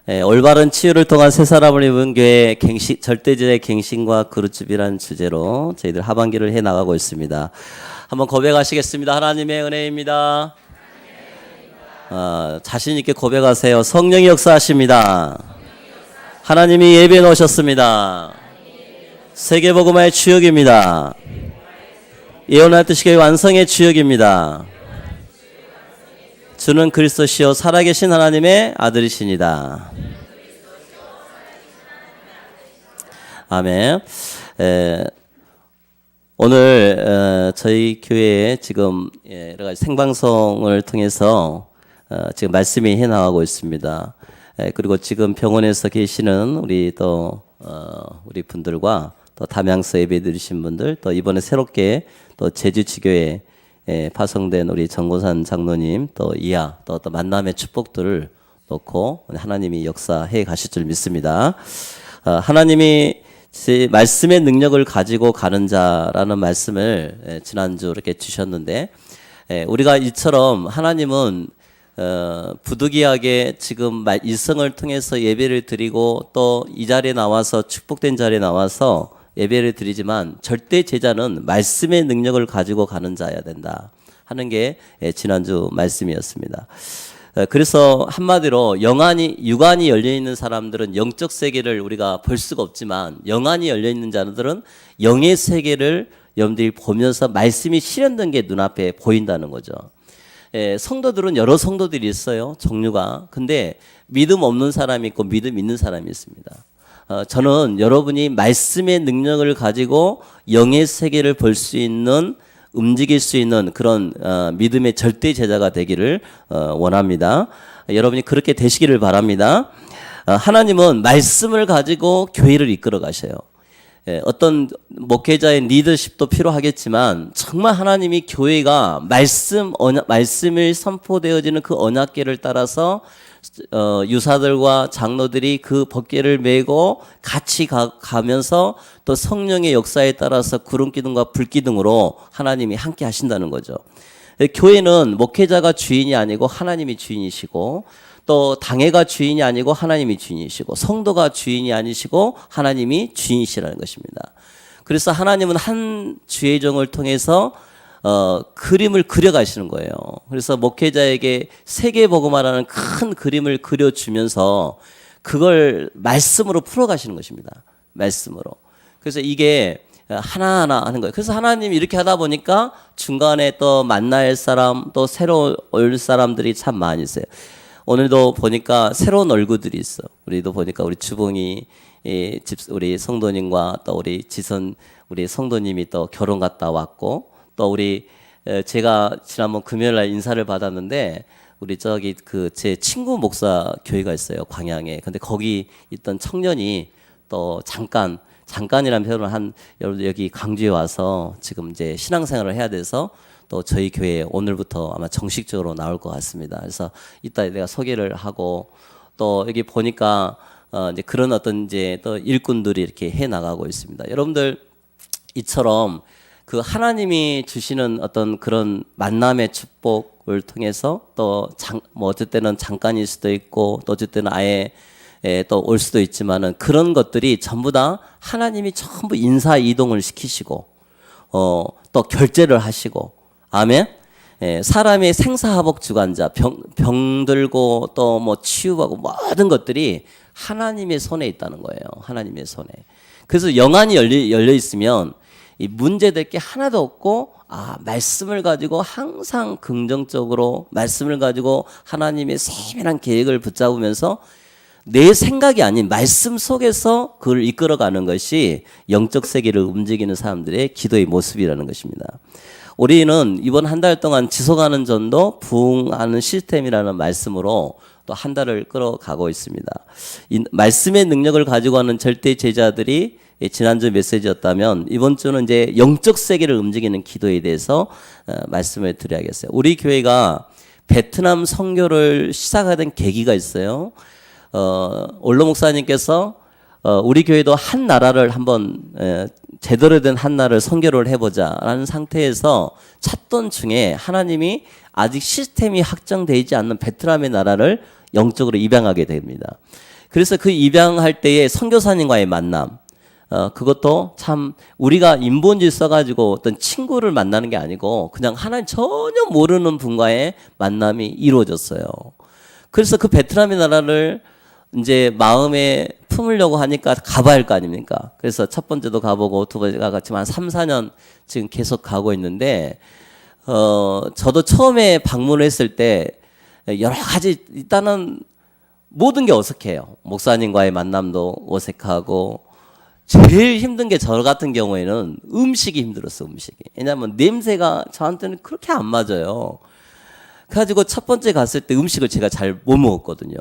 올바른 치유를 통한 새 사람을 입은 교회 절대제의 갱신과 그릇집이라는 주제로 저희들 하반기를 해 나가고 있습니다. 한번 고백하시겠습니다. 하나님의 은혜입니다. 자신 있게 고백하세요. 성령이 역사하십니다. 하나님이 예배해 놓으셨습니다. 세계복음화의 주역입니다. 예언하듯이 완성의 주역입니다. 주는 그리스도시요 살아계신 하나님의 아들이시니다. 아멘. 오늘 저희 교회에 지금 여러 가지 생방송을 통해서 지금 말씀이 해나가고 있습니다. 그리고 지금 병원에서 계시는 우리 또 우리 분들과 또 담양서 예배 드리신 분들, 또 이번에 새롭게 또 제주지교회 파송된 우리 정고산 장로님, 또 이하, 또 만남의 축복들을 놓고 하나님이 역사해 가실 줄 믿습니다. 하나님이 말씀의 능력을 가지고 가는 자라는 말씀을 지난주 이렇게 주셨는데, 우리가 이처럼 하나님은 부득이하게 지금 일성을 통해서 예배를 드리고 또 이 자리에 나와서 축복된 자리에 나와서 예배를 드리지만 절대 제자는 말씀의 능력을 가지고 가는 자여야 된다 하는 게 지난주 말씀이었습니다. 그래서 한마디로 육안이 열려있는 사람들은 영적 세계를 우리가 볼 수가 없지만, 영안이 열려있는 자들은 영의 세계를 여러분들이 보면서 말씀이 실현된 게 눈앞에 보인다는 거죠. 성도들은 여러 성도들이 있어요, 종류가. 근데 믿음 없는 사람이 있고 믿음 있는 사람이 있습니다. 저는 여러분이 말씀의 능력을 가지고 영의 세계를 볼 수 있는, 움직일 수 있는 그런 믿음의 절대 제자가 되기를 원합니다. 여러분이 그렇게 되시기를 바랍니다. 하나님은 말씀을 가지고 교회를 이끌어 가셔요. 어떤 목회자의 리더십도 필요하겠지만 정말 하나님이 교회가 말씀을 선포되어지는 그 언약궤를 따라서 유사들과 장로들이 그 법궤를 메고 같이 가면서 또 성령의 역사에 따라서 구름기둥과 불기둥으로 하나님이 함께 하신다는 거죠. 교회는 목회자가 주인이 아니고 하나님이 주인이시고, 또 당회가 주인이 아니고 하나님이 주인이시고, 성도가 주인이 아니시고 하나님이 주인이시라는 것입니다. 그래서 하나님은 한 주의 종을 통해서 그림을 그려가시는 거예요. 그래서 목회자에게 세계복음화라는 큰 그림을 그려주면서 그걸 말씀으로 풀어가시는 것입니다. 말씀으로. 그래서 이게 하나하나 하는 거예요. 그래서 하나님이 이렇게 하다 보니까 중간에 또 만날 사람, 또 새로 올 사람들이 참 많이 있어요. 오늘도 보니까 새로운 얼굴들이 있어. 우리도 보니까 우리 주봉이 우리 성도님과 또 우리 지선 우리 성도님이 또 결혼 갔다 왔고, 또 우리 제가 지난번 금요일날 인사를 받았는데 우리 저기 제 친구 목사 교회가 있어요, 광양에. 근데 거기 있던 청년이 또 잠깐이라는 표현을 여기 강주에 와서 지금 이제 신앙생활을 해야 돼서 또 저희 교회에 오늘부터 아마 정식적으로 나올 것 같습니다. 그래서 이따 내가 소개를 하고, 또 여기 보니까 이제 그런 어떤 이제 또 일꾼들이 이렇게 해 나가고 있습니다. 여러분들 이처럼 그 하나님이 주시는 어떤 그런 만남의 축복을 통해서 또 뭐 어쩔 때는 잠깐일 수도 있고, 또 어쩔 때는 아예 또 올 수도 있지만은, 그런 것들이 전부 다 하나님이 전부 인사 이동을 시키시고 또 결제를 하시고, 아멘. 사람의 생사화복 주관자, 병들고 또 뭐 치유하고 모든 것들이 하나님의 손에 있다는 거예요. 하나님의 손에. 그래서 영안이 열려 있으면 이 문제될 게 하나도 없고, 말씀을 가지고 항상 긍정적으로 말씀을 가지고 하나님의 세밀한 계획을 붙잡으면서 내 생각이 아닌 말씀 속에서 그걸 이끌어가는 것이 영적 세계를 움직이는 사람들의 기도의 모습이라는 것입니다. 우리는 이번 한 달 동안 지속하는 전도 부흥하는 시스템이라는 말씀으로 또 한 달을 끌어가고 있습니다. 이 말씀의 능력을 가지고 하는 절대 제자들이 지난주 메시지였다면, 이번 주는 이제 영적 세계를 움직이는 기도에 대해서 말씀을 드려야겠어요. 우리 교회가 베트남 선교를 시작하던 계기가 있어요. 올로 목사님께서 우리 교회도 한 나라를 한번 제대로 된 한 나라를 선교를 해보자라는 상태에서 찾던 중에 하나님이 아직 시스템이 확정되지 않는 베트남의 나라를 영적으로 입양하게 됩니다. 그래서 그 입양할 때에 선교사님과의 만남, 그것도 참 우리가 인본주의 써가지고 어떤 친구를 만나는 게 아니고 그냥 하나님 전혀 모르는 분과의 만남이 이루어졌어요. 그래서 그 베트남의 나라를 이제 마음에 품으려고 하니까 가봐야 할 거 아닙니까? 그래서 첫 번째도 가보고 두 번째 가봤지만 3, 4년 지금 계속 가고 있는데, 저도 처음에 방문을 했을 때 여러 가지 일단은 모든 게 어색해요. 목사님과의 만남도 어색하고, 제일 힘든 게 저 같은 경우에는 음식이 힘들었어, 음식이. 왜냐하면 냄새가 저한테는 그렇게 안 맞아요. 그래가지고 첫 번째 갔을 때 음식을 제가 잘 못 먹었거든요.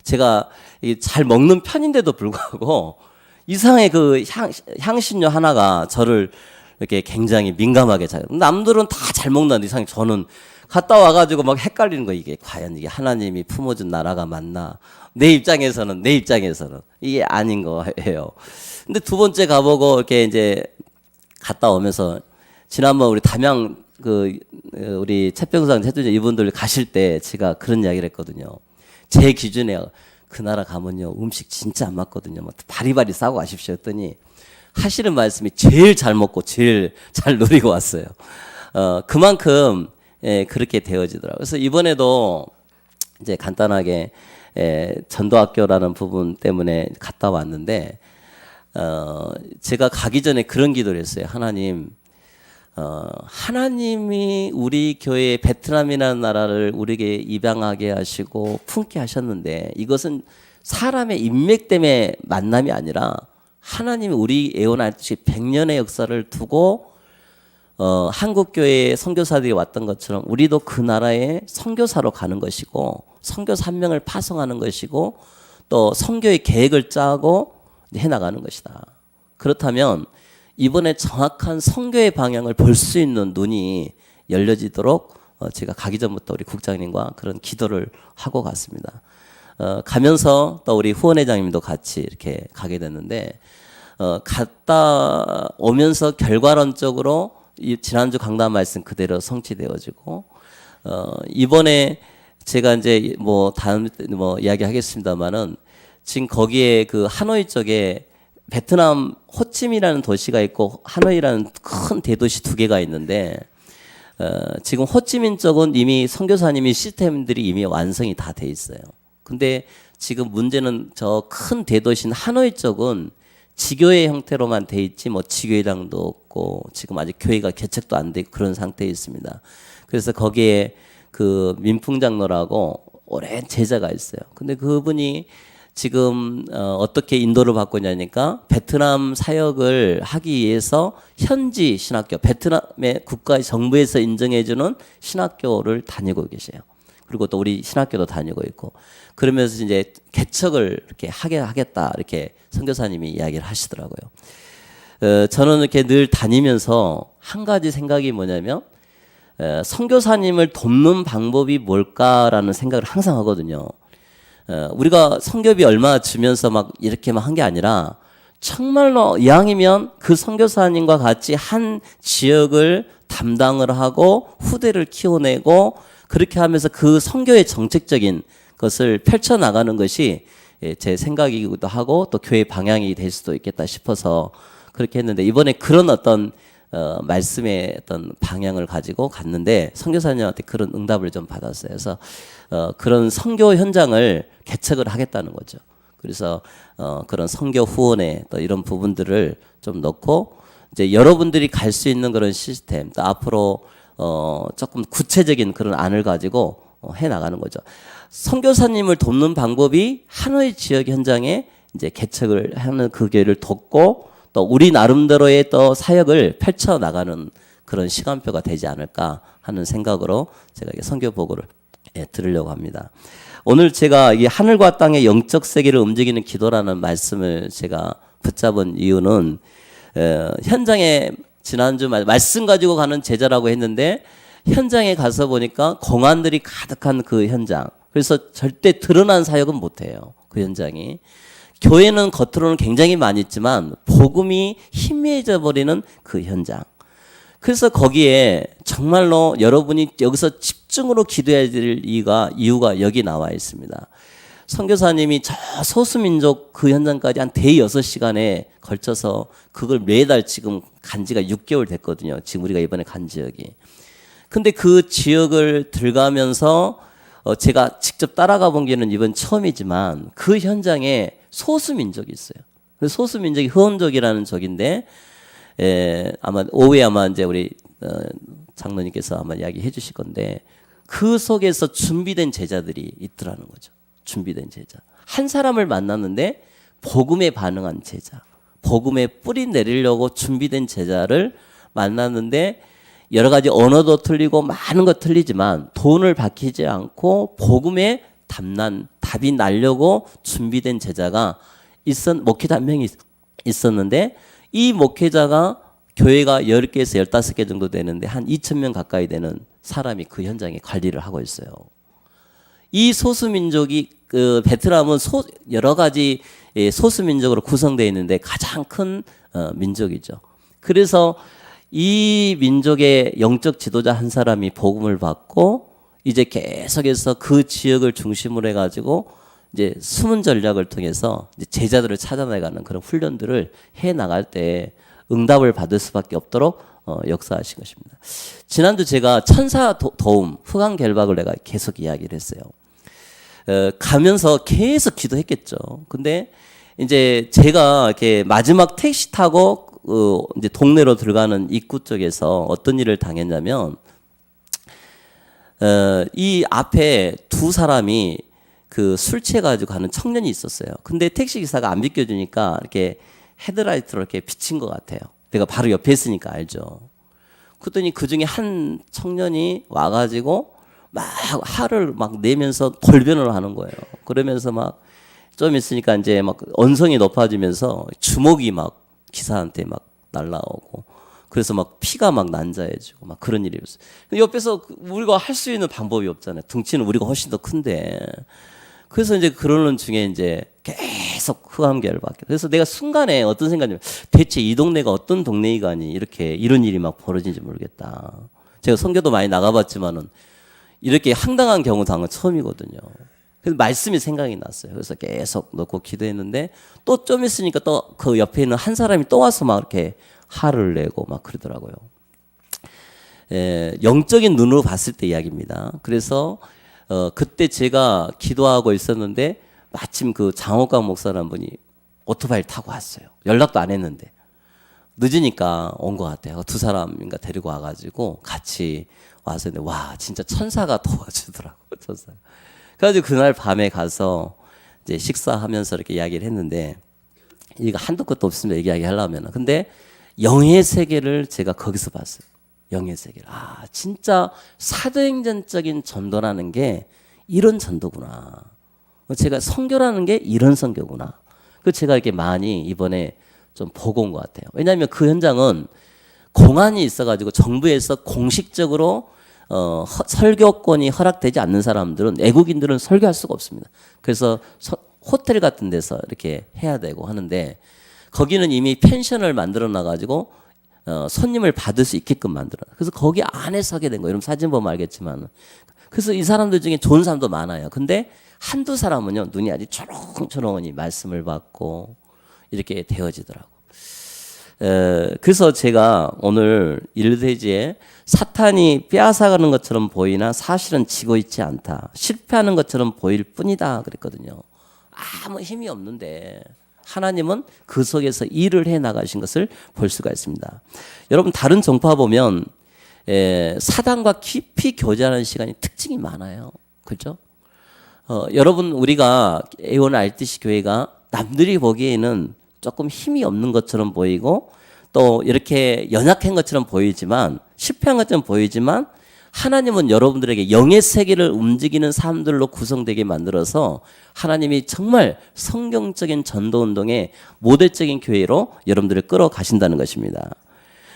제가 잘 먹는 편인데도 불구하고 이상하게 그 향신료 하나가 저를 이렇게 굉장히 민감하게 잘, 남들은 다 잘 먹는데 이상하게 저는 갔다 와가지고 막 헷갈리는 거, 이게 과연 이게 하나님이 품어준 나라가 맞나? 내 입장에서는 이게 아닌 거예요. 근데 두 번째 가보고 이렇게 이제 갔다 오면서 지난번 우리 담양 우리 채평상 채두자 이분들 가실 때 제가 그런 이야기를 했거든요. 제 기준에 그 나라 가면요 음식 진짜 안 맞거든요. 막 바리바리 싸고 가십시오 했더니 하시는 말씀이 제일 잘 먹고 제일 잘 누리고 왔어요. 그만큼 그렇게 되어지더라고요. 그래서 이번에도 이제 간단하게 전도학교라는 부분 때문에 갔다 왔는데, 제가 가기 전에 그런 기도를 했어요. 하나님이 우리 교회 베트남이라는 나라를 우리에게 입양하게 하시고 품게 하셨는데, 이것은 사람의 인맥 때문에 만남이 아니라 하나님이 우리 애원하듯이 100년의 역사를 두고 한국 교회에 선교사들이 왔던 것처럼 우리도 그 나라에 선교사로 가는 것이고, 선교사 한 명을 파송하는 것이고, 또 선교의 계획을 짜고 해나가는 것이다. 그렇다면 이번에 정확한 선교의 방향을 볼 수 있는 눈이 열려지도록 제가 가기 전부터 우리 국장님과 그런 기도를 하고 갔습니다. 가면서 또 우리 후원회장님도 같이 이렇게 가게 됐는데, 갔다 오면서 결과론적으로 이 지난주 강단 말씀 그대로 성취되어지고, 이번에 제가 이제 다음 이야기하겠습니다만은, 지금 거기에 그 하노이 쪽에 베트남 호치민이라는 도시가 있고 하노이라는 큰 대도시 두 개가 있는데, 지금 호치민 쪽은 이미 선교사님이 시스템들이 이미 완성이 다 돼 있어요. 근데 지금 문제는 저 큰 대도시인 하노이 쪽은 지교회 형태로만 돼 있지 지교회당도 없고 지금 아직 교회가 개척도 안 되고 그런 상태에 있습니다. 그래서 거기에 그 민풍장로라고 오랜 제자가 있어요. 근데 그분이 지금 어떻게 인도를 받고 있냐니까, 베트남 사역을 하기 위해서 현지 신학교, 베트남의 국가 정부에서 인정해주는 신학교를 다니고 계세요. 그리고 또 우리 신학교도 다니고 있고, 그러면서 이제 개척을 이렇게 하겠다 이렇게 선교사님이 이야기를 하시더라고요. 저는 이렇게 늘 다니면서 한 가지 생각이 뭐냐면, 선교사님을 돕는 방법이 뭘까라는 생각을 항상 하거든요. 우리가 선교비 얼마 주면서 막 이렇게만 한 게 아니라, 정말로 이왕이면 그 선교사님과 같이 한 지역을 담당을 하고 후대를 키워내고, 그렇게 하면서 그 선교의 정책적인 것을 펼쳐나가는 것이 제 생각이기도 하고 또 교회 방향이 될 수도 있겠다 싶어서 그렇게 했는데, 이번에 그런 어떤 말씀의 어떤 방향을 가지고 갔는데 선교사님한테 그런 응답을 좀 받았어요. 그래서 그런 선교 현장을 개척을 하겠다는 거죠. 그래서 그런 선교 후원에 또 이런 부분들을 좀 넣고, 이제 여러분들이 갈 수 있는 그런 시스템, 또 앞으로 조금 구체적인 그런 안을 가지고 해 나가는 거죠. 선교사님을 돕는 방법이 하노이 지역 현장에 이제 개척을 하는 그 교회를 돕고, 또 우리 나름대로의 또 사역을 펼쳐 나가는 그런 시간표가 되지 않을까 하는 생각으로 제가 선교 보고를 들으려고 합니다. 오늘 제가 이 하늘과 땅의 영적 세계를 움직이는 기도라는 말씀을 제가 붙잡은 이유는, 현장에 지난주 말씀 가지고 가는 제자라고 했는데, 현장에 가서 보니까 공안들이 가득한 그 현장, 그래서 절대 드러난 사역은 못해요. 그 현장이. 교회는 겉으로는 굉장히 많이 있지만 복음이 희미해져 버리는 그 현장. 그래서 거기에 정말로 여러분이 여기서 집중으로 기도해야 될 이유가 여기 나와 있습니다. 선교사님이 저 소수민족 그 현장까지 한 대여섯 시간에 걸쳐서 그걸 매달 지금 간 지가 6개월 됐거든요. 지금 우리가 이번에 간 지역이. 근데 그 지역을 들어가면서 제가 직접 따라가 본 게는 이번 처음이지만 그 현장에 소수민족이 있어요. 그 소수민족이 흐원족이라는 족인데 아마 오후에 아마 이제 우리 장로님께서 아마 이야기해 주실 건데 그 속에서 준비된 제자들이 있더라는 거죠. 준비된 제자. 한 사람을 만났는데 복음에 반응한 제자. 복음에 뿌리 내리려고 준비된 제자를 만났는데 여러 가지 언어도 틀리고 많은 것 틀리지만 돈을 바치지 않고 복음에 답이 나려고 준비된 제자가 목회자 한 명이 있었는데 이 목회자가 교회가 10개에서 15개 정도 되는데 한 2,000명 가까이 되는 사람이 그 현장에 관리를 하고 있어요. 이 소수민족이 베트남은 여러 가지 소수민족으로 구성되어 있는데 가장 큰 민족이죠. 그래서 이 민족의 영적 지도자 한 사람이 복음을 받고 이제 계속해서 그 지역을 중심으로 해가지고 이제 숨은 전략을 통해서 이제 제자들을 찾아내가는 그런 훈련들을 해 나갈 때 응답을 받을 수밖에 없도록 역사하신 것입니다. 지난주 제가 천사 도움, 흑암 결박을 내가 계속 이야기를 했어요. 가면서 계속 기도했겠죠. 근데 이제 제가 이렇게 마지막 택시 타고 이제 동네로 들어가는 입구 쪽에서 어떤 일을 당했냐면 이 앞에 두 사람이 그 술 취해가지고 가는 청년이 있었어요. 근데 택시 기사가 안 비켜주니까 이렇게 헤드라이트로 이렇게 비친 것 같아요. 내가 바로 옆에 있으니까 알죠. 그랬더니 그 중에 한 청년이 와가지고 막 화를 막 내면서 돌변을 하는 거예요. 그러면서 막 좀 있으니까 이제 막 언성이 높아지면서 주먹이 막 기사한테 막 날라오고 그래서 막 피가 막 난자해지고 막 그런 일이 있었어요. 옆에서 우리가 할 수 있는 방법이 없잖아요. 등치는 우리가 훨씬 더 큰데. 그래서 이제 그러는 중에 이제 계속 흑암결박. 그래서 내가 순간에 어떤 생각이냐면 대체 이 동네가 어떤 동네이가니 이렇게 이런 일이 막 벌어진지 모르겠다. 제가 선교도 많이 나가봤지만은 이렇게 황당한 경우 당한 처음이거든요. 그래서 말씀이 생각이 났어요. 그래서 계속 놓고 기도했는데 또 좀 있으니까 또 그 옆에 있는 한 사람이 또 와서 막 이렇게 화를 내고 막 그러더라고요. 영적인 눈으로 봤을 때 이야기입니다. 그래서 그때 제가 기도하고 있었는데 마침 그 장옥강 목사라는 분이 오토바이를 타고 왔어요. 연락도 안 했는데 늦으니까 온 것 같아요. 두 사람인가 데리고 와가지고 같이 와서 와 진짜 천사가 도와주더라고. 천사. 그래가지고 그날 밤에 가서 이제 식사하면서 이렇게 이야기를 했는데 이거 한도 끝도 없습니다. 얘기하게 하려면. 근데 영의 세계를 제가 거기서 봤어요. 영의 세계를. 아, 진짜 사도행전적인 전도라는 게 이런 전도구나. 제가 선교라는 게 이런 선교구나. 그 제가 이렇게 많이 이번에 좀 보고 온 것 같아요. 왜냐하면 그 현장은 공안이 있어가지고 정부에서 공식적으로 설교권이 허락되지 않는 사람들은 외국인들은 설교할 수가 없습니다. 그래서 호텔 같은 데서 이렇게 해야 되고 하는데 거기는 이미 펜션을 만들어 놔가지고 손님을 받을 수 있게끔 만들어. 그래서 거기 안에 서게 된 거예요. 여러분 사진 보면 알겠지만. 그래서 이 사람들 중에 좋은 사람도 많아요. 근데 한두 사람은요 눈이 아주 초롱초롱하니 말씀을 받고 이렇게 되어지더라고. 그래서 제가 오늘 일대지에 사탄이 빼앗아가는 것처럼 보이나 사실은 지고 있지 않다. 실패하는 것처럼 보일 뿐이다 그랬거든요. 아무 힘이 없는데 하나님은 그 속에서 일을 해 나가신 것을 볼 수가 있습니다. 여러분 다른 종파 보면 사단과 깊이 교제하는 시간이 특징이 많아요. 그렇죠? 여러분 우리가 애원 RTC 교회가 남들이 보기에는 조금 힘이 없는 것처럼 보이고 또 이렇게 연약한 것처럼 보이지만 실패한 것처럼 보이지만 하나님은 여러분들에게 영의 세계를 움직이는 사람들로 구성되게 만들어서 하나님이 정말 성경적인 전도운동의 모델적인 교회로 여러분들을 끌어가신다는 것입니다.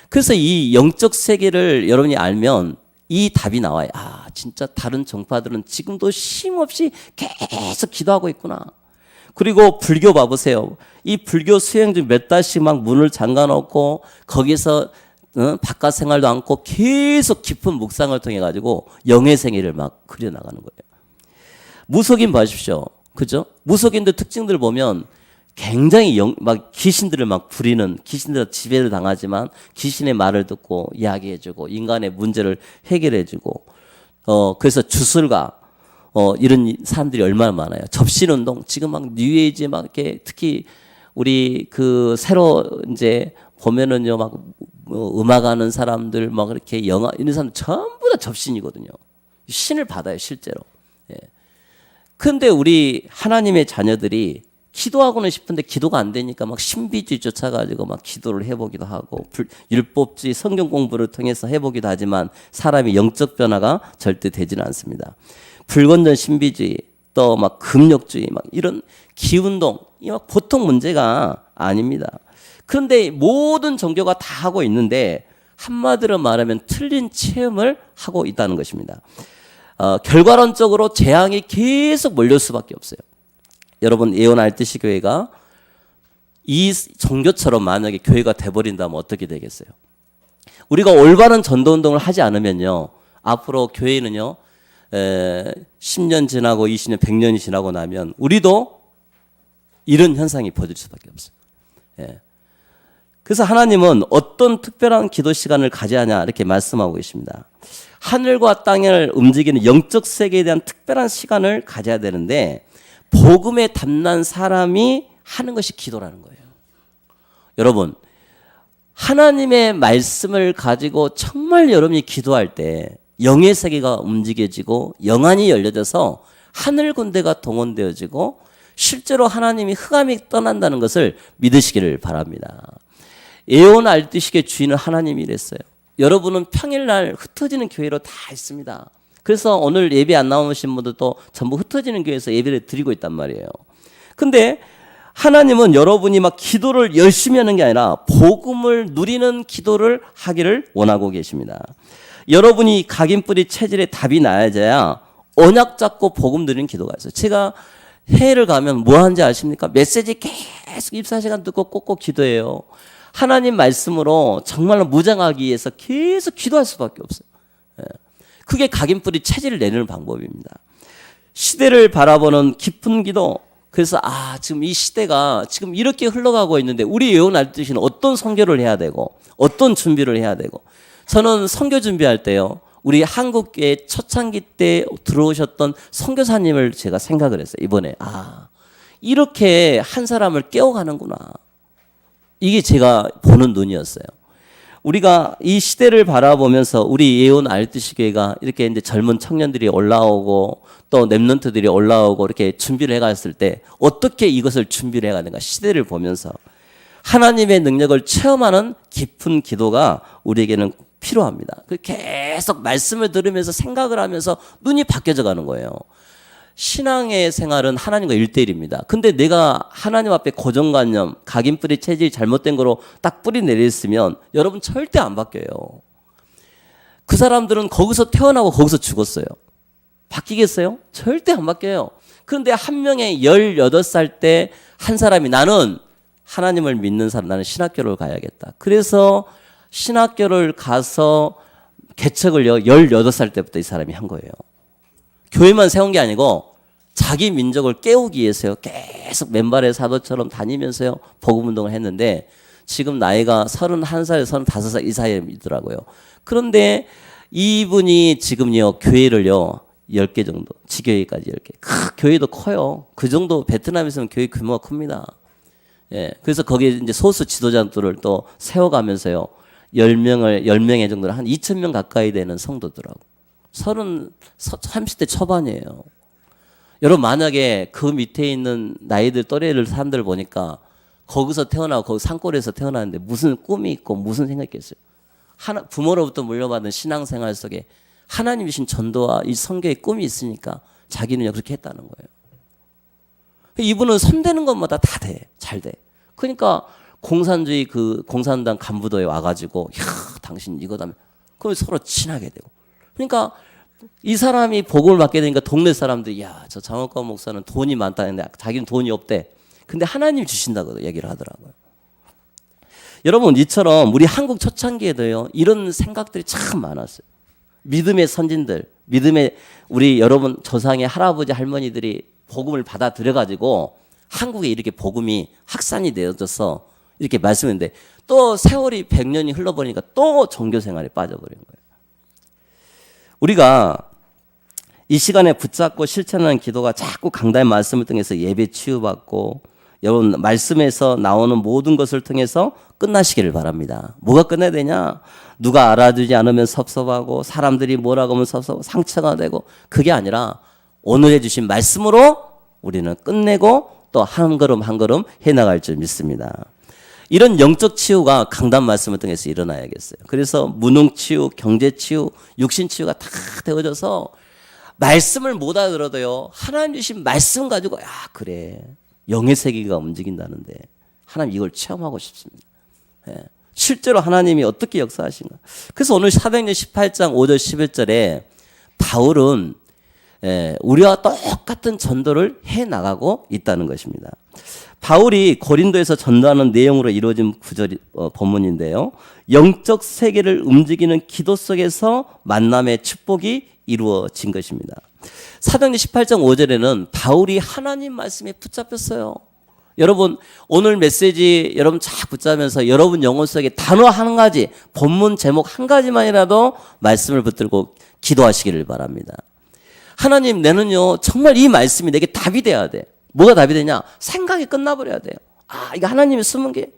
그래서 이 영적 세계를 여러분이 알면 이 답이 나와요. 아, 진짜 다른 종파들은 지금도 쉼없이 계속 기도하고 있구나. 그리고 불교 봐보세요. 이 불교 수행중 몇 달씩 막 문을 잠가놓고 거기서 바깥 생활도 않고 계속 깊은 묵상을 통해 가지고 영의 생애를 막 그려나가는 거예요. 무속인 봐주십시오. 그죠? 무속인들 특징들 보면 굉장히 막 귀신들을 막 부리는, 귀신들 지배를 당하지만 귀신의 말을 듣고 이야기해주고 인간의 문제를 해결해주고 그래서 주술가 이런 사람들이 얼마나 많아요. 접신운동 지금 막 뉴에이지 막 이렇게 특히 우리 그 새로 이제 보면은요 막 음악하는 사람들 막 이렇게 영화 이런 사람들 전부 다 접신이거든요. 신을 받아요 실제로. 예. 그런데 우리 하나님의 자녀들이 기도하고는 싶은데 기도가 안 되니까 막 신비주의 쫓아가지고 막 기도를 해보기도 하고 율법주의 성경 공부를 통해서 해보기도 하지만 사람이 영적 변화가 절대 되지는 않습니다. 불건전 신비주의 또 막 금욕주의 막 이런 기운동 이 막 보통 문제가 아닙니다. 그런데 모든 종교가 다 하고 있는데 한마디로 말하면 틀린 체험을 하고 있다는 것입니다. 결과론적으로 재앙이 계속 몰릴 수밖에 없어요. 여러분 예언 알뜰시 교회가 이 종교처럼 만약에 교회가 돼버린다면 어떻게 되겠어요? 우리가 올바른 전도운동을 하지 않으면요 앞으로 교회는요 10년 지나고 20년 100년이 지나고 나면 우리도 이런 현상이 벌어질 수밖에 없어요. 예. 그래서 하나님은 어떤 특별한 기도 시간을 가져야 하냐 이렇게 말씀하고 계십니다. 하늘과 땅을 움직이는 영적 세계에 대한 특별한 시간을 가져야 되는데 복음에 담난 사람이 하는 것이 기도라는 거예요. 여러분 하나님의 말씀을 가지고 정말 여러분이 기도할 때 영의 세계가 움직여지고 영안이 열려져서 하늘 군대가 동원되어지고 실제로 하나님이 흑암이 떠난다는 것을 믿으시기를 바랍니다. 예언 알뜰시의 주인은 하나님이랬어요. 여러분은 평일날 흩어지는 교회로 다 있습니다. 그래서 오늘 예배 안 나오신 분들도 전부 흩어지는 교회에서 예배를 드리고 있단 말이에요. 근데 하나님은 여러분이 막 기도를 열심히 하는 게 아니라 복음을 누리는 기도를 하기를 원하고 계십니다. 여러분이 각인뿌리 체질에 답이 나야져야 언약 잡고 복음 누리는 기도가 있어요. 제가 해외를 가면 뭐 하는지 아십니까? 메시지 계속 입사시간 듣고 꼭꼭 기도해요. 하나님 말씀으로 정말로 무장하기 위해서 계속 기도할 수밖에 없어요. 그게 각인뿌리 체질을 내는 방법입니다. 시대를 바라보는 깊은 기도. 그래서 지금 이 시대가 지금 이렇게 흘러가고 있는데 우리 예언 알뜰시는 어떤 선교를 해야 되고 어떤 준비를 해야 되고 저는 선교 준비할 때요. 우리 한국교회 초창기 때 들어오셨던 선교사님을 제가 생각을 했어요. 이번에 이렇게 한 사람을 깨워가는구나. 이게 제가 보는 눈이었어요. 우리가 이 시대를 바라보면서 우리 예언 알뜰시 교회가 이렇게 이제 젊은 청년들이 올라오고 또 랩런트들이 올라오고 이렇게 준비를 해갔을 때 어떻게 이것을 준비를 해야 되는가 시대를 보면서 하나님의 능력을 체험하는 깊은 기도가 우리에게는 필요합니다. 계속 말씀을 들으면서 생각을 하면서 눈이 바뀌어져 가는 거예요. 신앙의 생활은 하나님과 1대1입니다. 근데 내가 하나님 앞에 고정관념, 각인뿌리 체질이 잘못된 거로 딱 뿌리 내렸으면 여러분 절대 안 바뀌어요. 그 사람들은 거기서 태어나고 거기서 죽었어요. 바뀌겠어요? 절대 안 바뀌어요. 그런데 한 명의 18살 때 한 사람이 나는 하나님을 믿는 사람, 나는 신학교를 가야겠다. 그래서 신학교를 가서 개척을요 18살 때부터 이 사람이 한 거예요. 교회만 세운 게 아니고 자기 민족을 깨우기 위해서요 계속 맨발의 사도처럼 다니면서요 복음운동을 했는데 지금 나이가 31살, 35살 이 사이이더라고요. 그런데 이분이 지금요 교회를요 10개 정도, 지교회까지 10개. 교회도 커요. 그 정도 베트남에서는 교회 규모가 큽니다. 예, 그래서 거기에 이제 소수 지도자들을 또 세워가면서요 10명의 정도로 한 2,000명 가까이 되는 성도들하고 30대 초반이에요. 여러분 만약에 그 밑에 있는 나이들 또래를 사람들 보니까 거기서 태어나고 거기 산골에서 태어나는데 무슨 꿈이 있고 무슨 생각이 있겠어요. 부모로부터 물려받은 신앙생활 속에 하나님이신 전도와 이 선교의 꿈이 있으니까 자기는 그렇게 했다는 거예요. 이분은 손대는 것마다 다 돼. 잘 돼. 그러니까 공산주의 공산당 간부도에 와가지고 당신 이거다면 그럼 서로 친하게 되고 그러니까 이 사람이 복음을 받게 되니까 동네 사람들이 야, 저 장학관 목사는 돈이 많다는데 자기는 돈이 없대. 근데 하나님이 주신다고 얘기를 하더라고요. 여러분, 이처럼 우리 한국 초창기에도요, 이런 생각들이 참 많았어요. 믿음의 선진들, 믿음의 우리 여러분 조상의 할아버지 할머니들이 복음을 받아들여가지고 한국에 이렇게 복음이 확산이 되어져서 이렇게 말씀했는데 또 세월이 100년이 흘러버리니까 또 종교 생활에 빠져버린 거예요. 우리가 이 시간에 붙잡고 실천하는 기도가 자꾸 강단의 말씀을 통해서 예배 치유받고 여러분 말씀에서 나오는 모든 것을 통해서 끝나시기를 바랍니다. 뭐가 끝내야 되냐? 누가 알아주지 않으면 섭섭하고 사람들이 뭐라고 하면 섭섭하고 상처가 되고 그게 아니라 오늘 해주신 말씀으로 우리는 끝내고 또 한 걸음 한 걸음 해나갈 줄 믿습니다. 이런 영적 치유가 강단 말씀을 통해서 일어나야겠어요. 그래서 무능치유, 경제치유, 육신치유가 다 되어져서 말씀을 못 알아들어도요. 하나님 주신 말씀 가지고 야 그래 영의 세계가 움직인다는데 하나님 이걸 체험하고 싶습니다. 예. 실제로 하나님이 어떻게 역사하신가. 그래서 오늘 사도행전 18장 5절 11절에 바울은 우리와 똑같은 전도를 해나가고 있다는 것입니다. 바울이 고린도에서 전도하는 내용으로 이루어진 본문인데요. 영적 세계를 움직이는 기도 속에서 만남의 축복이 이루어진 것입니다. 사도행전 18장 5절에는 바울이 하나님 말씀에 붙잡혔어요. 여러분 오늘 메시지 여러분 잘 붙잡으면서 여러분 영혼 속에 단어 한 가지, 본문 제목 한 가지만이라도 말씀을 붙들고 기도하시기를 바랍니다. 하나님 내는요 정말 이 말씀이 내게 답이 돼야 돼. 뭐가 답이 되냐? 생각이 끝나버려야 돼요. 아 이거 하나님이 숨은 게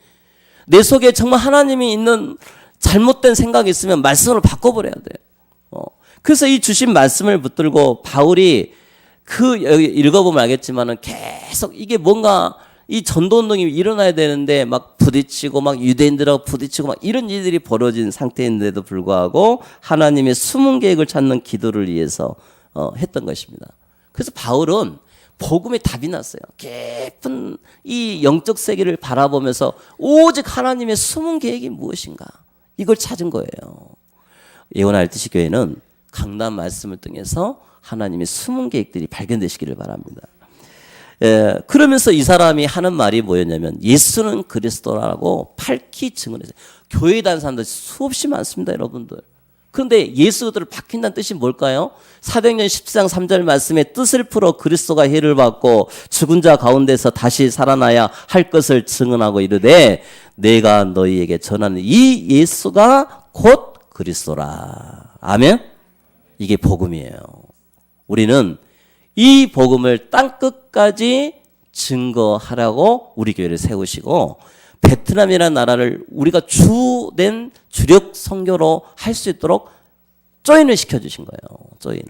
내 속에 정말 하나님이 있는 잘못된 생각이 있으면 말씀으로 바꿔버려야 돼요. 그래서 이 주신 말씀을 붙들고 바울이 여기 읽어보면 알겠지만은 계속 이게 뭔가 이 전도운동이 일어나야 되는데 막 부딪히고 막 유대인들하고 부딪히고 막 이런 일들이 벌어진 상태인데도 불구하고 하나님의 숨은 계획을 찾는 기도를 위해서 했던 것입니다. 그래서 바울은 복음의 답이 났어요. 깊은 이 영적 세계를 바라보면서 오직 하나님의 숨은 계획이 무엇인가 이걸 찾은 거예요. 예언할 뜻이 교회는 강단 말씀을 통해서 하나님의 숨은 계획들이 발견되시기를 바랍니다. 그러면서 이 사람이 하는 말이 뭐였냐면 예수는 그리스도라고 밝히 증언했어요. 교회에 다니는 사람들 수없이 많습니다, 여러분들. 그런데 예수를 박힌다는 뜻이 뭘까요? 사도행전 14장 3절 말씀에 뜻을 풀어 그리스도가 해를 받고 죽은 자 가운데서 다시 살아나야 할 것을 증언하고 이르되 내가 너희에게 전하는 이 예수가 곧 그리스도라. 아멘? 이게 복음이에요. 우리는 이 복음을 땅끝까지 증거하라고 우리 교회를 세우시고 베트남이라는 나라를 우리가 주된 주력 선교로 할 수 있도록 조인을 시켜주신 거예요. 조인을.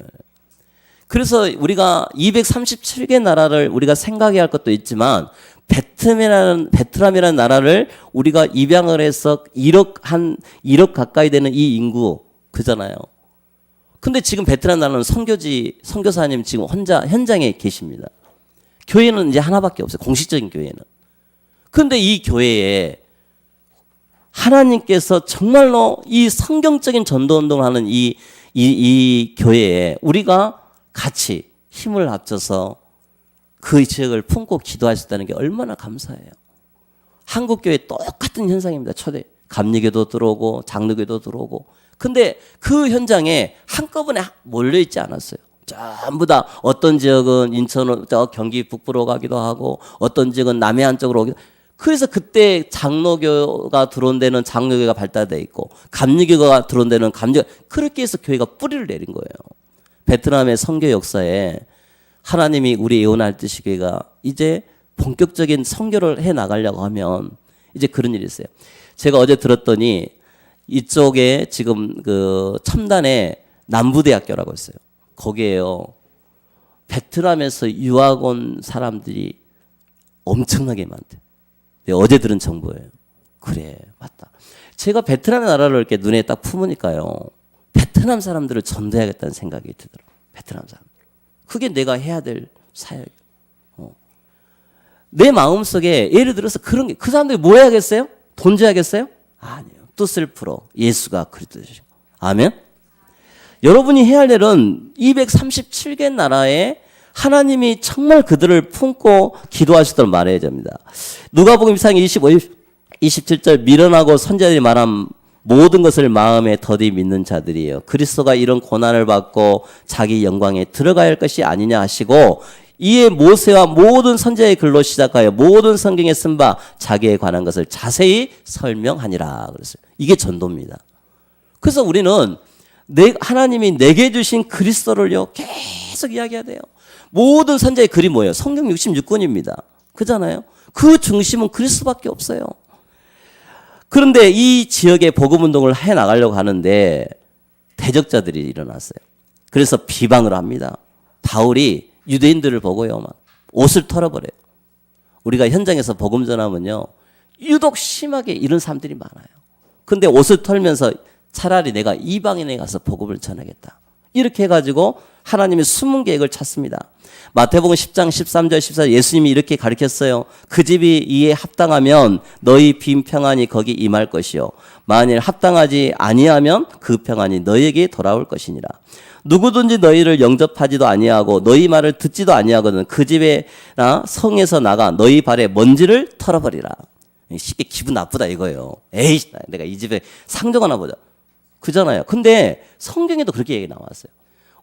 그래서 우리가 237개 나라를 우리가 생각해야 할 것도 있지만 베트남이라는 나라를 우리가 입양을 해서 1억 가까이 되는 이 인구 그잖아요. 근데 지금 베트남 나라는 선교사님 지금 혼자 현장에 계십니다. 교회는 이제 하나밖에 없어요. 공식적인 교회는. 그런데 이 교회에 하나님께서 정말로 이 성경적인 전도운동을 하는 이 교회에 우리가 같이 힘을 합쳐서 그 지역을 품고 기도할 수 있다는 게 얼마나 감사해요. 한국교회 똑같은 현상입니다. 초대 감리교도 들어오고 장로교도 들어오고 근데 그 현장에 한꺼번에 몰려있지 않았어요. 전부 다 어떤 지역은 인천, 경기 북부로 가기도 하고 어떤 지역은 남해안 쪽으로 오기도 그래서 그때 장로교가 들어온 데는 장로교가 발달되어 있고 감리교가 들어온 데는 감리교 그렇게 해서 교회가 뿌리를 내린 거예요. 베트남의 선교 역사에 하나님이 우리 예언할 뜻이 교회가 이제 본격적인 선교를 해 나가려고 하면 이제 그런 일이 있어요. 제가 어제 들었더니 이쪽에 지금 그 첨단에 남부대학교라고 있어요. 거기에요. 베트남에서 유학 온 사람들이 엄청나게 많대. 어제 들은 정보예요. 그래, 맞다. 제가 베트남 나라를 이렇게 눈에 딱 품으니까요. 베트남 사람들을 전도해야겠다는 생각이 들더라고요. 베트남 사람들. 그게 내가 해야 될 사역이에요. 내 마음속에 예를 들어서 그런 게 그 사람들이 뭐 해야겠어요? 돈 줘야겠어요? 아니요. 뜻을 풀어 예수가 그리스도시고. 아멘. 여러분이 해야 할 일은 237개 나라에 하나님이 정말 그들을 품고 기도하시도록 말해야 됩니다. 누가복음 1장 25, 27절 미련하고 선지자들이 말한 모든 것을 마음에 더디 믿는 자들이에요. 그리스도가 이런 고난을 받고 자기 영광에 들어가야 할 것이 아니냐 하시고 이에 모세와 모든 선지자의 글로 시작하여 모든 성경에 쓴 바 자기에 관한 것을 자세히 설명하니라 그랬어요. 이게 전도입니다. 그래서 우리는 하나님이 내게 주신 그리스도를요 계속 이야기해야 돼요. 모든 선지자의 글이 뭐예요? 성경 66권입니다. 그잖아요. 그 중심은 그리스도밖에 없어요. 그런데 이 지역에 복음운동을 해나가려고 하는데 대적자들이 일어났어요. 그래서 비방을 합니다. 바울이 유대인들을 보고요, 막 옷을 털어버려요. 우리가 현장에서 복음 전하면요, 유독 심하게 이런 사람들이 많아요. 근데 옷을 털면서 차라리 내가 이방인에 가서 복음을 전하겠다. 이렇게 해가지고 하나님의 숨은 계획을 찾습니다. 마태복음 10장 13절 14절 예수님이 이렇게 가르쳤어요. 그 집이 이에 합당하면 너희 빈 평안이 거기 임할 것이요 만일 합당하지 아니하면 그 평안이 너희에게 돌아올 것이니라. 누구든지 너희를 영접하지도 아니하고 너희 말을 듣지도 아니하거든 그 집에나 성에서 나가 너희 발에 먼지를 털어버리라. 쉽게 기분 나쁘다 이거예요. 에이 내가 이 집에 상종하나 보자. 그잖아요. 근데 성경에도 그렇게 얘기 나왔어요.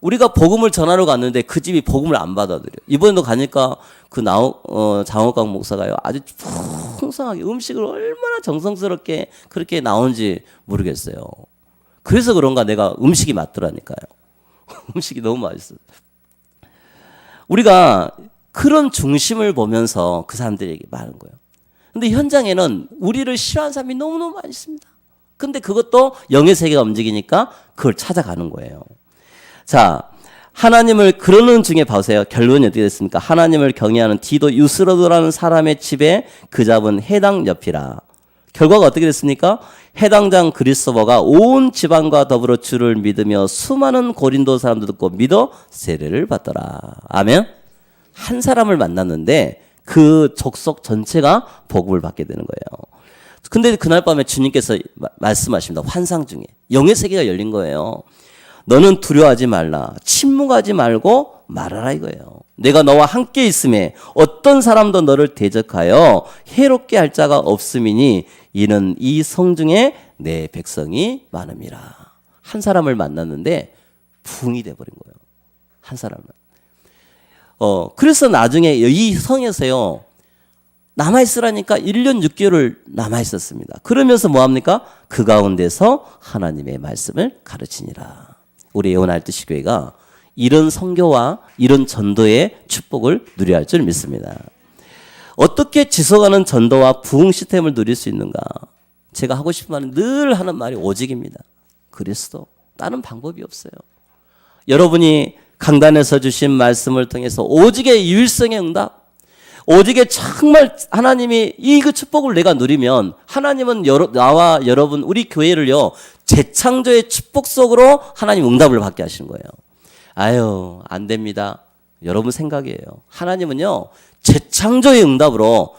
우리가 복음을 전하러 갔는데 그 집이 복음을 안 받아들여요. 이번에도 가니까 그 장옥강 목사가요. 아주 풍성하게 음식을 얼마나 정성스럽게 그렇게 나오는지 모르겠어요. 그래서 그런가 내가 음식이 맞더라니까요. 음식이 너무 맛있어요. 우리가 그런 중심을 보면서 그 사람들에게 많은 거예요. 근데 현장에는 우리를 싫어하는 사람이 너무너무 많이 있습니다. 근데 그것도 영의 세계가 움직이니까 그걸 찾아가는 거예요. 자, 하나님을 그러는 중에 보세요. 결론이 어떻게 됐습니까? 하나님을 경외하는 디도 유스로드라는 사람의 집에 그 잡은 해당 옆이라. 결과가 어떻게 됐습니까? 해당장 그리스도가 온 지방과 더불어 주를 믿으며 수많은 고린도 사람도 듣고 믿어 세례를 받더라. 아멘? 한 사람을 만났는데 그 족속 전체가 복음을 받게 되는 거예요. 근데 그날 밤에 주님께서 말씀하십니다. 환상 중에. 영의 세계가 열린 거예요. 너는 두려워하지 말라. 침묵하지 말고 말하라 이거예요. 내가 너와 함께 있음에 어떤 사람도 너를 대적하여 해롭게 할 자가 없음이니 이는 이 성중에 내 백성이 많음이라. 한 사람을 만났는데 붕이 돼버린 거예요. 한 사람을. 그래서 나중에 이 성에서요. 남아있으라니까 1년 6개월을 남아있었습니다. 그러면서 뭐합니까? 그 가운데서 하나님의 말씀을 가르치니라. 우리 예원알뜰시 교회가 이런 선교와 이런 전도의 축복을 누려야 할 줄 믿습니다. 어떻게 지속하는 전도와 부흥 시스템을 누릴 수 있는가? 제가 하고 싶은 말은 늘 하는 말이 오직입니다. 그리스도. 다른 방법이 없어요. 여러분이 강단에서 주신 말씀을 통해서 오직의 유일성의 응답, 오직의 정말 하나님이 이 그 축복을 내가 누리면 하나님은 나와 여러분 우리 교회를요 재창조의 축복 속으로 하나님 응답을 받게 하시는 거예요. 아유 안 됩니다. 여러분 생각이에요. 하나님은요 재창조의 응답으로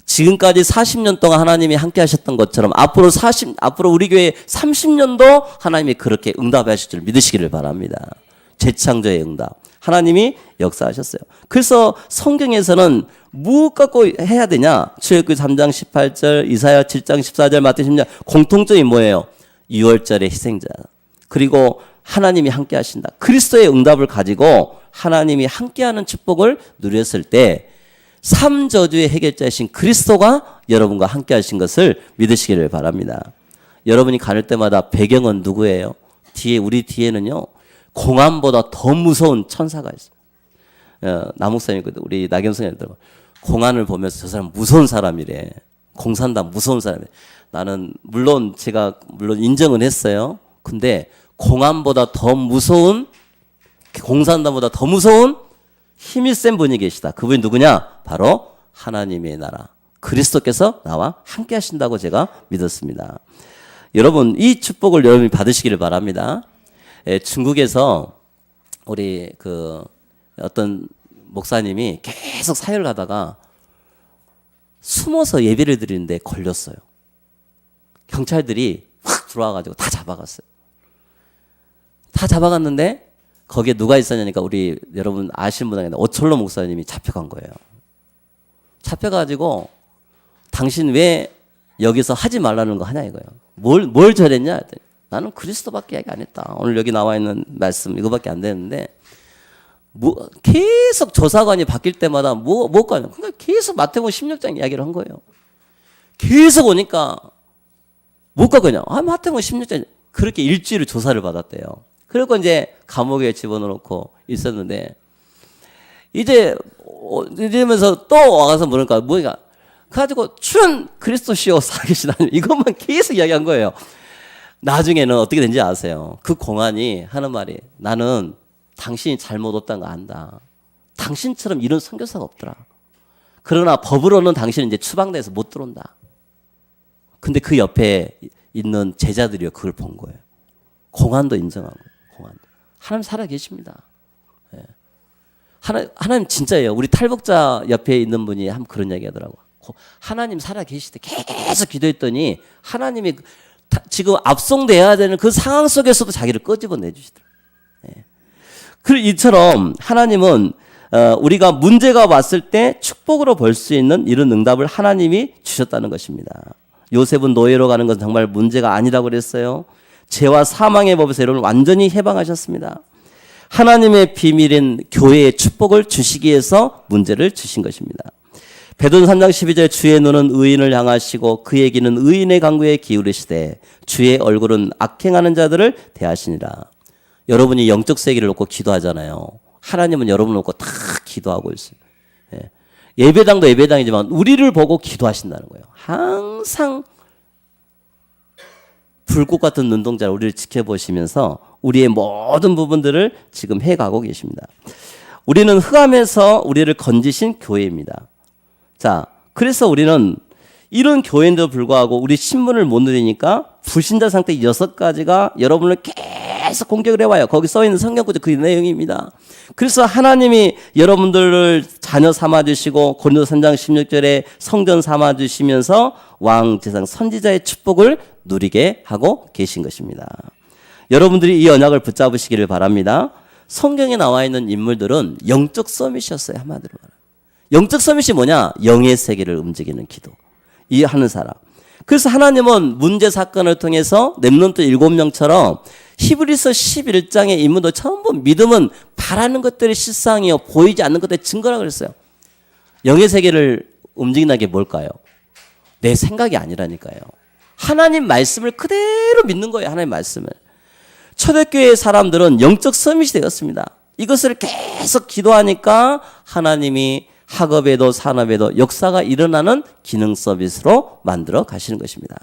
지금까지 40년 동안 하나님이 함께 하셨던 것처럼 앞으로 우리 교회 30년도 하나님이 그렇게 응답하실 줄 믿으시기를 바랍니다. 재창조의 응답. 하나님이 역사하셨어요. 그래서 성경에서는 무엇 갖고 해야 되냐? 출애굽기 3장 18절, 이사야 7장 14절, 마태 10장 공통점이 뭐예요? 6월절의 희생자. 그리고 하나님이 함께 하신다. 그리스도의 응답을 가지고 하나님이 함께하는 축복을 누렸을 때 3저주의 해결자이신 그리스도가 여러분과 함께 하신 것을 믿으시기를 바랍니다. 여러분이 가는 때마다 배경은 누구예요? 우리 뒤에는요. 공안보다 더 무서운 천사가 있어요. 남목사님, 우리 나경선님들 공안을 보면서 저 사람 무서운 사람이래. 공산당 무서운 사람이래. 나는 물론 인정은 했어요. 근데 공안보다 더 무서운 공산당보다 더 무서운 힘이 센 분이 계시다. 그분이 누구냐? 바로 하나님의 나라. 그리스도께서 나와 함께 하신다고 제가 믿었습니다. 여러분 이 축복을 여러분이 받으시기를 바랍니다. 중국에서 우리 어떤 목사님이 계속 사역을 하다가 숨어서 예배를 드리는데 걸렸어요. 경찰들이 확 들어와가지고 다 잡아갔어요. 다 잡아갔는데 거기에 누가 있었냐니까 우리 여러분 아시는 분 중에 오철로 목사님이 잡혀간 거예요. 잡혀가지고 당신 왜 여기서 하지 말라는 거 하냐 이거예요. 뭘 잘했냐? 나는 그리스도밖에 이야기 안 했다. 오늘 여기 나와 있는 말씀 이거밖에 안 되는데 계속 조사관이 바뀔 때마다 뭐가요? 그러니까 계속 마태복음 16장 이야기를 한 거예요. 계속 오니까 뭐가 그냥 마태복음 16장 그렇게 일주일을 조사를 받았대요. 그리고 이제 감옥에 집어넣고 있었는데 이러면서 또 와서 뭐랄까 가지고 주는 그리스도시요 살아계시다니 이것만 계속 이야기한 거예요. 나중에는 어떻게 된지 아세요? 그 공안이 하는 말이 나는 당신이 잘못 없다는 거 안다. 당신처럼 이런 선교사가 없더라. 그러나 법으로는 당신은 이제 추방돼서 못 들어온다. 근데 그 옆에 있는 제자들이 그걸 본 거예요. 공안도 인정하고 공안도. 하나님 살아 계십니다. 예. 하나님 진짜예요. 우리 탈북자 옆에 있는 분이 한 그런 얘기 하더라고. 하나님 살아 계시대. 계속 기도했더니 하나님이 지금 압송돼야 되는 그 상황 속에서도 자기를 끄집어내 주시더라고요. 예. 이처럼 하나님은 우리가 문제가 왔을 때 축복으로 볼 수 있는 이런 응답을 하나님이 주셨다는 것입니다. 요셉은 노예로 가는 것은 정말 문제가 아니라고 그랬어요. 죄와 사망의 법에서 여러분을 완전히 해방하셨습니다. 하나님의 비밀인 교회의 축복을 주시기 위해서 문제를 주신 것입니다. 베드로서 3장 12절 주의 눈은 의인을 향하시고 그의 귀는 의인의 간구에 기울이시되 주의 얼굴은 악행하는 자들을 대하시니라. 여러분이 영적 세계를 놓고 기도하잖아요. 하나님은 여러분을 놓고 다 기도하고 있어요. 예배당도 예배당이지만 우리를 보고 기도하신다는 거예요. 항상 불꽃 같은 눈동자를 우리를 지켜보시면서 우리의 모든 부분들을 지금 해가고 계십니다. 우리는 흑암에서 우리를 건지신 교회입니다. 자, 그래서 우리는 이런 교회인데도 불구하고 우리 신분을 못 누리니까 불신자 상태 6가지가 여러분을 계속 공격을 해와요. 거기 써있는 성경구절 그 내용입니다. 그래서 하나님이 여러분들을 자녀 삼아주시고 고린도서 3장 16절에 성전 삼아주시면서 왕제상 선지자의 축복을 누리게 하고 계신 것입니다. 여러분들이 이 언약을 붙잡으시기를 바랍니다. 성경에 나와 있는 인물들은 영적 서밋이었어요. 한마디로 말하면. 영적 서밋이 뭐냐? 영의 세계를 움직이는 기도. 이 하는 사람. 그래서 하나님은 문제 사건을 통해서 렘넌트 7명처럼 히브리서 11장의 인물도 전부 믿음은 바라는 것들의 실상이요 보이지 않는 것들의 증거라 그랬어요. 영의 세계를 움직인다는 게 뭘까요? 내 생각이 아니라니까요. 하나님 말씀을 그대로 믿는 거예요. 하나님 말씀을. 초대교회 사람들은 영적 서밋이 되었습니다. 이것을 계속 기도하니까 하나님이 학업에도 산업에도 역사가 일어나는 기능 서비스로 만들어 가시는 것입니다.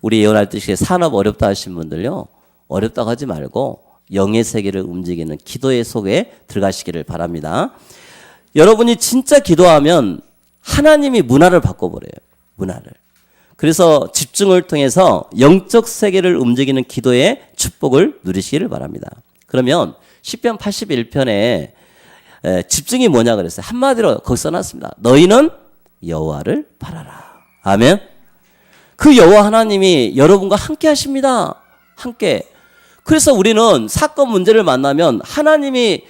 우리 예언할 듯이 산업 어렵다 하신 분들요. 어렵다고 하지 말고 영의 세계를 움직이는 기도의 속에 들어가시기를 바랍니다. 여러분이 진짜 기도하면 하나님이 문화를 바꿔버려요. 문화를. 그래서 집중을 통해서 영적 세계를 움직이는 기도의 축복을 누리시기를 바랍니다. 그러면 시편 81편에 집중이 뭐냐 그랬어요. 한마디로 거기 써놨습니다. 너희는 여호와를 바라라. 아멘. 그 여호와 하나님이 여러분과 함께 하십니다. 함께. 그래서 우리는 사건 문제를 만나면 하나님이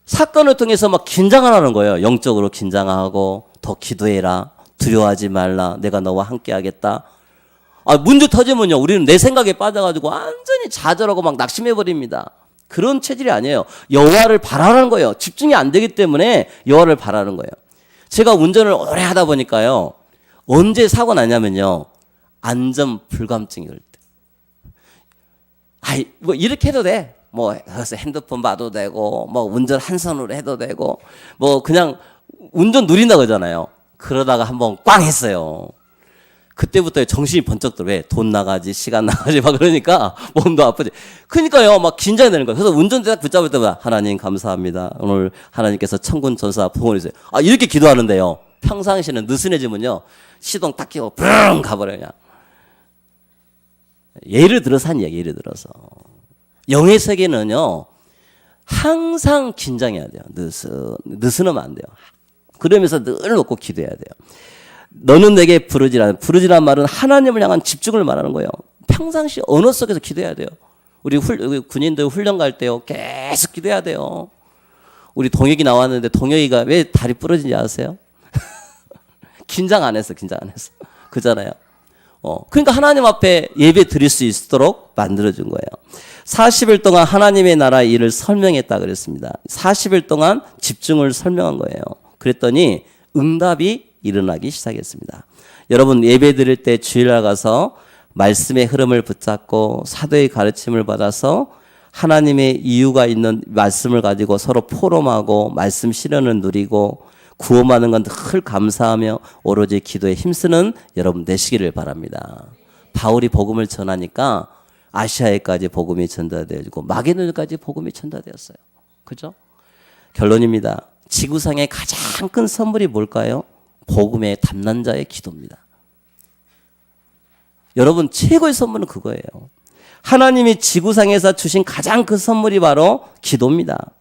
사건을 통해서 막 긴장을 하는 거예요. 영적으로 긴장하고 더 기도해라. 두려워하지 말라. 내가 너와 함께 하겠다. 문제 터지면요. 우리는 내 생각에 빠져가지고 완전히 좌절하고 막 낙심해버립니다. 그런 체질이 아니에요. 여호와를 바라는 거예요. 집중이 안 되기 때문에 여호와를 바라는 거예요. 제가 운전을 오래 하다 보니까요. 언제 사고 나냐면요. 안전 불감증이 올 때. 뭐 이렇게 해도 돼. 뭐 그래서 핸드폰 봐도 되고 뭐 운전 한 손으로 해도 되고 뭐 그냥 운전 누린다 그러잖아요. 그러다가 한번 꽝 했어요. 그때부터 정신이 번쩍 들어. 왜? 돈 나가지, 시간 나가지, 막 그러니까 몸도 아프지. 그러니까요, 막 긴장이 되는 거예요. 그래서 운전대 딱 붙잡을 때마다 하나님 감사합니다. 오늘 하나님께서 천군 천사 보호해주세요. 이렇게 기도하는데요. 평상시에는 느슨해지면요, 시동 딱 켜고 브릉 가버려요. 그냥. 예를 들어서 한 얘기, 예를 들어서. 영의 세계는요, 항상 긴장해야 돼요. 느슨하면 안 돼요. 그러면서 늘 놓고 기도해야 돼요. 너는 내게 부르지란 말은 하나님을 향한 집중을 말하는 거예요. 평상시 언어 속에서 기도해야 돼요. 우리 군인들 훈련 갈 때요 계속 기도해야 돼요. 우리 동혁이 나왔는데 동혁이가 왜 다리 부러진지 아세요? 긴장 안 했어. 그잖아요. 그러니까 하나님 앞에 예배 드릴 수 있도록 만들어준 거예요. 40일 동안 하나님의 나라 일을 설명했다 그랬습니다. 40일 동안 집중을 설명한 거예요. 그랬더니 응답이 일어나기 시작했습니다. 여러분 예배 드릴 때 주일날 가서 말씀의 흐름을 붙잡고 사도의 가르침을 받아서 하나님의 이유가 있는 말씀을 가지고 서로 포럼하고 말씀 실현을 누리고 구원받는 건 늘 감사하며 오로지 기도에 힘쓰는 여러분 되시기를 바랍니다. 바울이 복음을 전하니까 아시아에까지 복음이 전달되어지고 마게도냐까지 복음이 전달되었어요. 그죠? 결론입니다. 지구상의 가장 큰 선물이 뭘까요? 복음의 담난자의 기도입니다. 여러분 최고의 선물은 그거예요. 하나님이 지구상에서 주신 가장 큰 선물이 바로 기도입니다.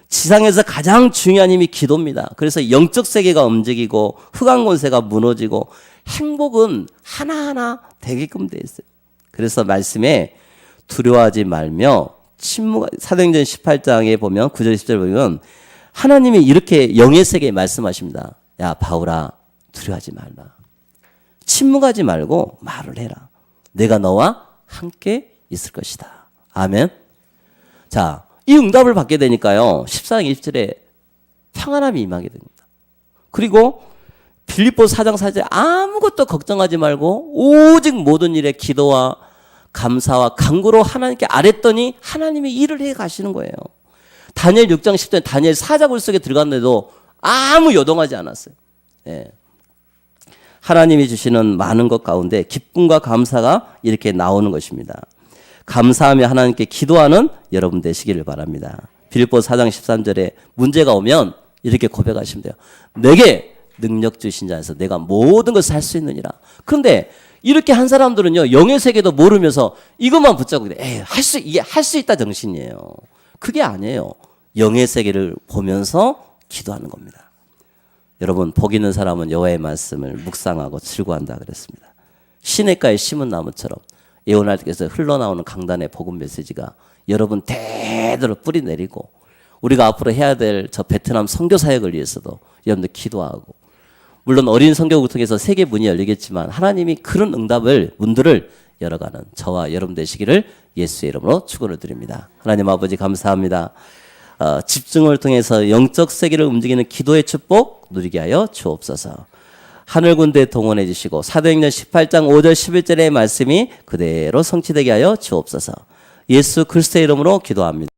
지상에서 가장 중요한 힘이 기도입니다. 그래서 영적 세계가 움직이고 흑암 권세가 무너지고 행복은 하나하나 되게끔 되어 있어요. 그래서 말씀에 두려워하지 말며 사도행전 18장에 보면 9절 10절 보면 하나님이 이렇게 영의 세계에 말씀하십니다. 야 바울아 두려워하지 말라. 침묵하지 말고 말을 해라. 내가 너와 함께 있을 것이다. 아멘. 자, 이 응답을 받게 되니까요. 14장 20절에 평안함이 임하게 됩니다. 그리고 빌립보 4장 4절에 아무것도 걱정하지 말고 오직 모든 일에 기도와 감사와 간구로 하나님께 아뢰더니 하나님이 일을 해 가시는 거예요. 다니엘 6장 10절에 다니엘 사자굴 속에 들어갔는데도 아무 요동하지 않았어요. 예. 하나님이 주시는 많은 것 가운데 기쁨과 감사가 이렇게 나오는 것입니다. 감사하며 하나님께 기도하는 여러분 되시기를 바랍니다. 빌립보 4장 13절에 문제가 오면 이렇게 고백하시면 돼요. 내게 능력 주신 자에서 내가 모든 것을 할 수 있느니라. 그런데 이렇게 한 사람들은요 영의 세계도 모르면서 이것만 붙잡고 이게 할 수 있다 정신이에요. 그게 아니에요. 영의 세계를 보면서 기도하는 겁니다. 여러분 복 있는 사람은 여호와의 말씀을 묵상하고 즐거워한다 그랬습니다. 시냇가에 심은 나무처럼 예언하께서 흘러나오는 강단의 복음 메시지가 여러분 대대로 뿌리 내리고 우리가 앞으로 해야 될 저 베트남 선교 사역을 위해서도 여러분들 기도하고 물론 어린 선교국을 통해서 세계 문이 열리겠지만 하나님이 그런 문들을 열어가는 저와 여러분 되시기를 예수의 이름으로 축원을 드립니다. 하나님 아버지 감사합니다. 집중을 통해서 영적 세계를 움직이는 기도의 축복 누리게 하여 주옵소서. 하늘군대 동원해 주시고 사도행전 18장 5절 11절의 말씀이 그대로 성취되게 하여 주옵소서. 예수 그리스도의 이름으로 기도합니다.